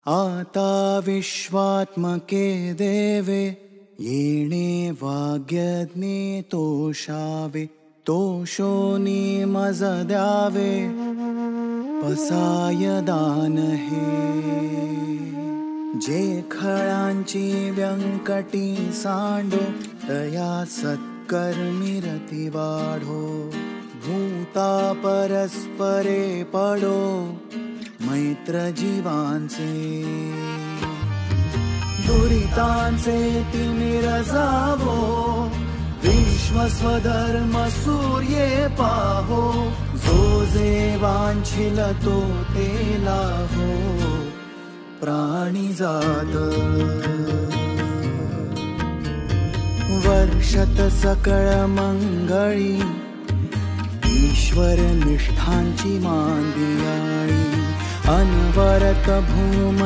आता विश्वात्मके देवे येणे वाग्यज्ञे तोषावे तोषोनी मज द्यावे पसाय दान हे जे खळांची व्यंकटी सांडो तया सत्कर्मी रती वाढो भूता परस्परे पडो मैत्र जीवांचे दुरितांचे तिमिर जावो विश्व स्वधर्म सूर्ये पाहो जो जे वांछिल तो ते लाहो प्राणी जात वर्षत सकळ मंगळी ईश्वर निष्ठांची मांदियाळी अनवरत भूम